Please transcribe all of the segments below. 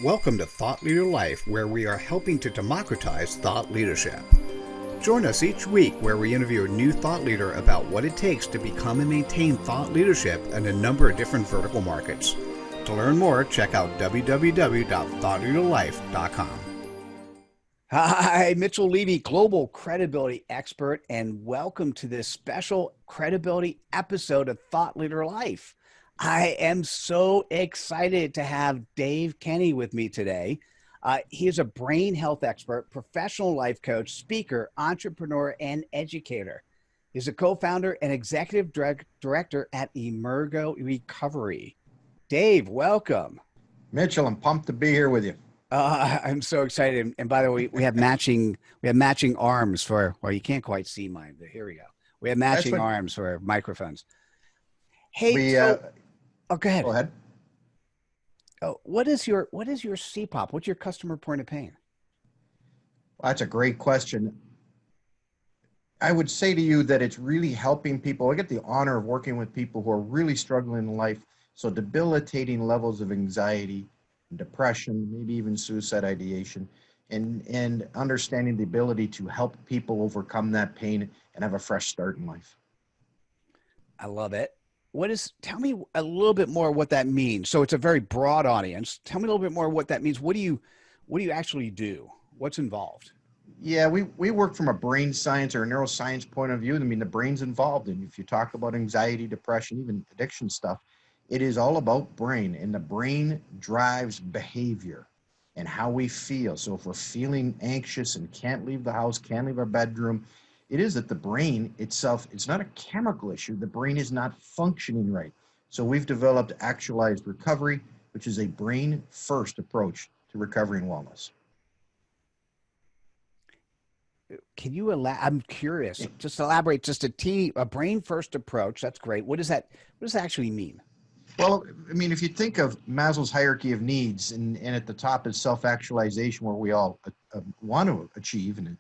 Welcome to Thought Leader Life, where we are helping to democratize thought leadership. Join us each week where we interview a new thought leader about what it takes to become and maintain thought leadership in a number of different vertical markets. To learn more, check out www.thoughtleaderlife.com. Hi, Mitchell Levy, global credibility expert, and welcome to this special credibility episode of Thought Leader Life. I am so excited to have Dave Kenney with me today. He is a brain health expert, professional life coach, speaker, entrepreneur, and educator. He's a co-founder and executive director at Emergo Recovery. Dave, welcome. Mitchell, I'm pumped to be here with you. I'm so excited. And by the way, we have matching arms for, well, you can't quite see mine, but here we go. We have matching arms for microphones. Hey, go ahead. Go ahead. Oh, what is your CPOP? What's your customer point of pain? Well, that's a great question. I would say to you that it's really helping people. I get the honor of working with people who are really struggling in life. So debilitating levels of anxiety, depression, maybe even suicide ideation, and understanding the ability to help people overcome that pain and have a fresh start in life. I love it. Tell me a little bit more what that means. So it's a very broad audience. Tell me a little bit more what that means. What do you actually do? What's involved? Yeah, we work from a brain science or a neuroscience point of view. I mean, the brain's involved. And if you talk about anxiety, depression, even addiction stuff, it is all about brain. And the brain drives behavior and how we feel. So if we're feeling anxious and can't leave the house, can't leave our bedroom, it is that the brain itself, it's not a chemical issue. The brain is not functioning right. So we've developed actualized recovery, which is a brain-first approach to recovery and wellness. Can you I'm curious. Just elaborate just a brain-first approach. That's great. What does that actually mean? Well, I mean, if you think of Maslow's hierarchy of needs, and at the top is self-actualization, where we all want to achieve and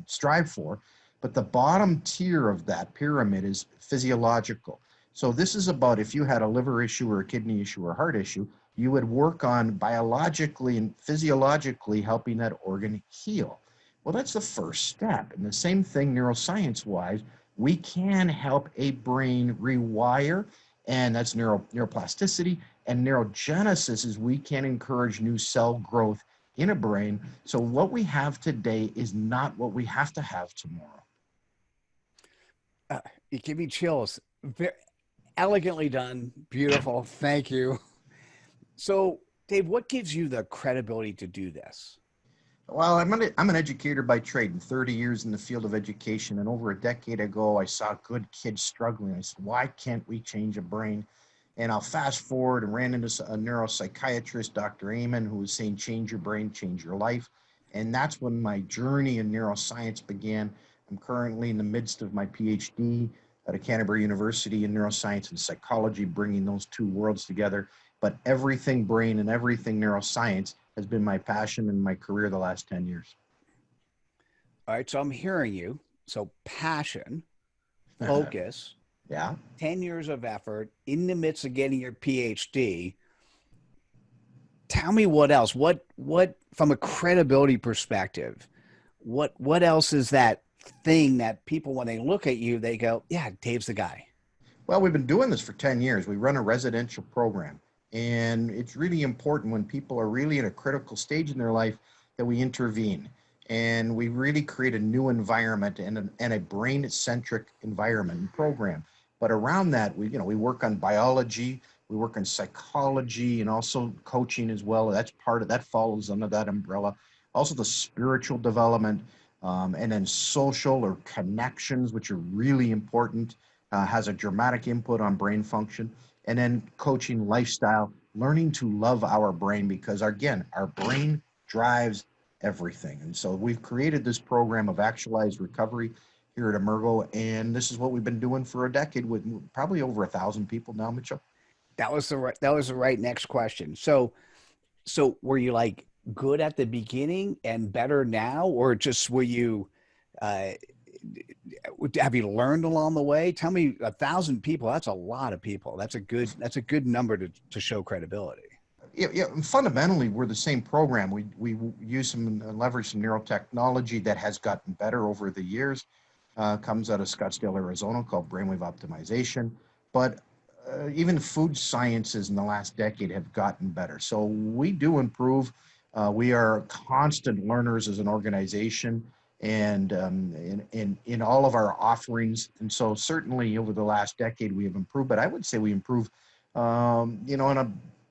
strive for. But the bottom tier of that pyramid is physiological. So this is about if you had a liver issue or a kidney issue or a heart issue, you would work on biologically and physiologically helping that organ heal. Well, that's the first step. And the same thing neuroscience-wise, we can help a brain rewire, and that's neuroplasticity. And neurogenesis is we can encourage new cell growth in a brain. So what we have today is not what we have to have tomorrow. You give me chills. Very elegantly done. Beautiful. Thank you. So, Dave, what gives you the credibility to do this? Well, I'm an educator by trade, and 30 years in the field of education. And over a decade ago, I saw good kids struggling. I said, why can't we change a brain? And I'll fast forward and ran into a neuropsychiatrist, Dr. Amen, who was saying, change your brain, change your life. And that's when my journey in neuroscience began. I'm currently in the midst of my PhD at Canterbury University in neuroscience and psychology, bringing those two worlds together. But everything brain and everything neuroscience has been my passion and my career the last 10 years. All right, so I'm hearing you. So passion, focus, yeah, 10 years of effort in the midst of getting your PhD. Tell me what else, what from a credibility perspective, what else is that thing that people, when they look at you, they go, yeah, Dave's the guy? Well, we've been doing this for 10 years. We run a residential program, and it's really important when people are really in a critical stage in their life that we intervene, and we really create a new environment and a brain-centric environment and program. But around that, we work on biology, we work on psychology, and also coaching as well. That follows under that umbrella. Also the spiritual development, and then social or connections, which are really important, has a dramatic input on brain function. And then coaching lifestyle, learning to love our brain, because again, our brain drives everything. And so we've created this program of actualized recovery here at Emergo, and this is what we've been doing for a decade with probably over 1,000 people now, Mitchell. That was the right next question. So were you like good at the beginning and better now, or just were you have you learned along the way? Tell me, 1,000 people, that's a lot of people. That's a good number to show credibility. Yeah, fundamentally, we're the same program. We use some leverage some neurotechnology that has gotten better over the years. Comes out of Scottsdale, Arizona, called brainwave optimization. But even food sciences in the last decade have gotten better. So we do improve. We are constant learners as an organization, and in all of our offerings. And so certainly over the last decade we have improved. But I would say we improve, on a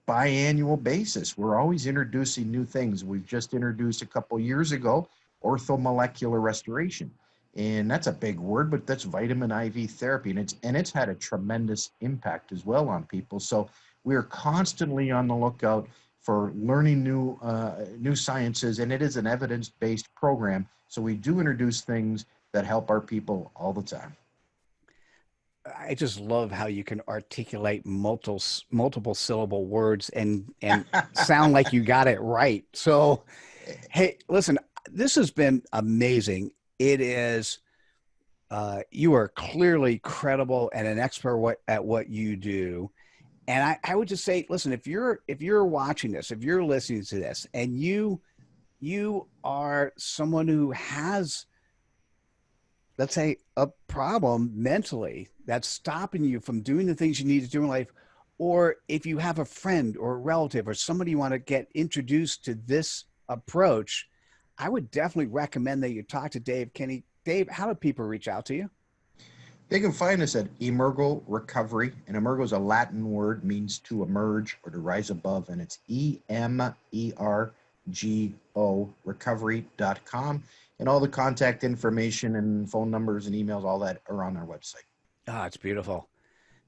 biannual basis. We're always introducing new things. We've just introduced a couple years ago orthomolecular restoration. And that's a big word, but that's vitamin IV therapy. And it's had a tremendous impact as well on people. So we are constantly on the lookout for learning new sciences, and it is an evidence-based program. So we do introduce things that help our people all the time. I just love how you can articulate multiple syllable words and sound like you got it right. So, hey, listen, this has been amazing. It is. You are clearly credible and an expert at what you do. And I would just say, listen, if you're watching this, if you're listening to this, and you are someone who has, let's say, a problem mentally that's stopping you from doing the things you need to do in life, or if you have a friend or a relative or somebody you want to get introduced to this approach, I would definitely recommend that you talk to Dave Kenney. Dave, how do people reach out to you? They can find us at Emergo Recovery, and Emergo is a Latin word, means to emerge or to rise above, and it's EMERGO recovery.com. And all the contact information and phone numbers and emails, all that are on our website. Oh, it's beautiful.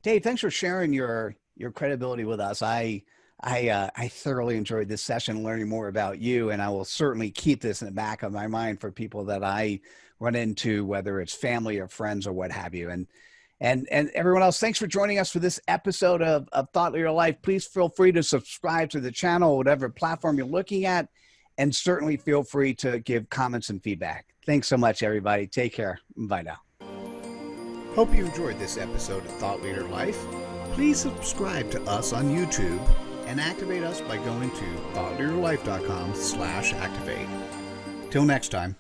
Dave, thanks for sharing your credibility with us. I thoroughly enjoyed this session, learning more about you, and I will certainly keep this in the back of my mind for people that I run into, whether it's family or friends or what have you. And everyone else, thanks for joining us for this episode of Thought Leader Life. Please feel free to subscribe to the channel, whatever platform you're looking at, and certainly feel free to give comments and feedback. Thanks so much, everybody. Take care. Bye now. Hope you enjoyed this episode of Thought Leader Life. Please subscribe to us on YouTube and activate us by going to thoughtleaderlife.com/activate. Till next time.